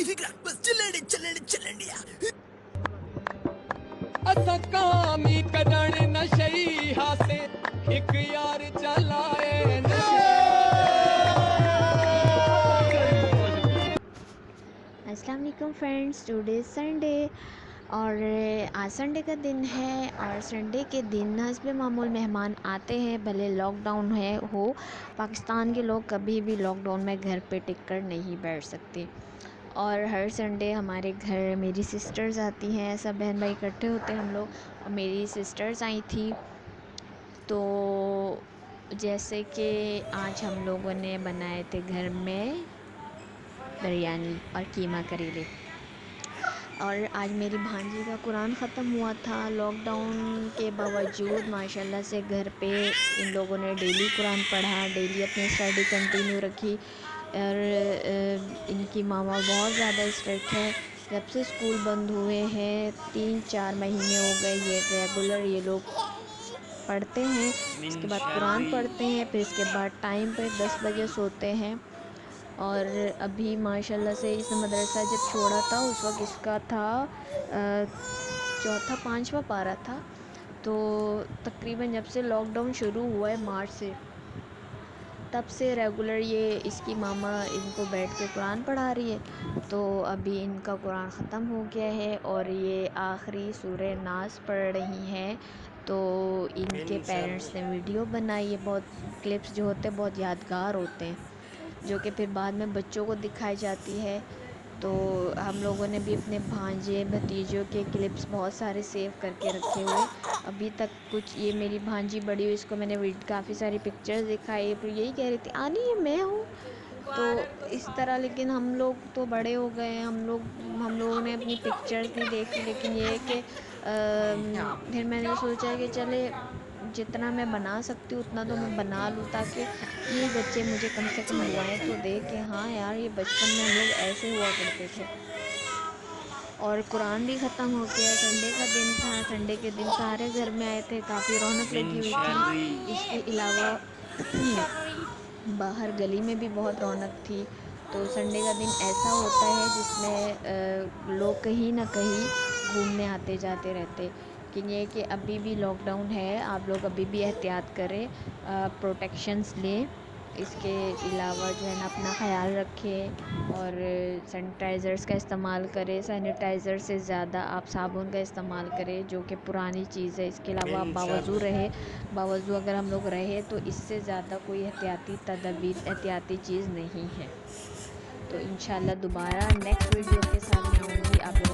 कोई फिक्र बस चलेंगे चलेंगे चलेंगे यार। असा कामी करण नशई हासे एक यार चलाए नशे। अस्सलाम वालेकुम फ्रेंड्स, टुडे संडे और आज संडे का दिन है। और संडे के दिन हस्ब मामूल मेहमान आते हैं, भले लॉकडाउन है हो। पाकिस्तान के लोग कभी भी लॉकडाउन में घर पे टिक कर नहीं बैठ सकते। और हर संडे हमारे घर मेरी सिस्टर्स आती हैं, सब बहन भाई इकट्ठे होते हैं हम लोग। और मेरी सिस्टर्स आई थी तो जैसे कि आज हम लोगों ने बनाए थे घर में बिरयानी और कीमा करेले। और आज मेरी भांजी का कुरान ख़त्म हुआ था। लॉकडाउन के बावजूद माशाल्लाह से घर पे इन लोगों ने डेली कुरान पढ़ा, डेली अपनी स्टडी कंटिन्यू रखी। और इनकी मामा बहुत ज़्यादा स्ट्रिक्ट है। जब से स्कूल बंद हुए हैं 3-4 महीने हो गए, ये रेगुलर ये लोग पढ़ते हैं, इसके बाद कुरान पढ़ते हैं, फिर इसके बाद टाइम पे 10 बजे सोते हैं। और अभी माशाल्लाह से इसने मदरसा जब छोड़ा था उस वक्त इसका था चौथा 5वां पारा था। तो तकरीबन जब से लॉकडाउन शुरू हुआ है मार्च से, तब से रेगुलर ये इसकी मामा इनको बैठ के कुरान पढ़ा रही है। तो अभी इनका कुरान ख़त्म हो गया है और ये आखिरी सूरह नास पढ़ रही हैं। तो इनके पेरेंट्स ने वीडियो बनाई है। बहुत क्लिप्स जो होते हैं बहुत यादगार होते हैं, जो कि फिर बाद में बच्चों को दिखाई जाती है। तो हम लोगों ने भी अपने भांजे भतीजों के क्लिप्स बहुत सारे सेव करके रखे हुए अभी तक। कुछ ये मेरी भांजी बड़ी हुई, इसको मैंने काफ़ी सारी पिक्चर्स दिखाई, फिर यही कह रही थी आनी ये मैं हूँ। तो इस तरह, लेकिन हम लोग तो बड़े हो गए हैं, हम लोगों ने अपनी पिक्चर्स नहीं देखी। लेकिन ये है कि फिर मैंने सोचा कि चले जितना मैं बना सकती हूँ उतना तो मैं बना लूँ, ताकि ये बच्चे मुझे कम से कम दुआएं तो दे कि हाँ यार ये बचपन में हम लोग ऐसे हुआ करते थे। और कुरान भी ख़त्म हो गया, संडे का दिन था। संडे के दिन सारे घर में आए थे, काफ़ी रौनक लगी हुई थी। इसके अलावा बाहर गली में भी बहुत रौनक थी। तो संडे का दिन ऐसा होता है जिसमें लोग कहीं ना कहीं घूमने आते जाते रहते। लेकिन ये कि अभी भी लॉकडाउन है, आप लोग अभी भी एहतियात करें, प्रोटेक्शंस लें। इसके अलावा जो है ना अपना ख़्याल रखें और सैनिटाइज़र्स का इस्तेमाल करें। सैनिटाइज़र से ज़्यादा आप साबुन का इस्तेमाल करें, जो कि पुरानी चीज़ है। इसके अलावा आप बावज़ू अगर हम लोग रहे तो इससे ज़्यादा कोई एहतियाती तदबीर एहतियाती चीज़ नहीं है। तो इंशाल्लाह दोबारा नेक्स्ट वीडियो के साथ मैं आऊँगी। आप लोग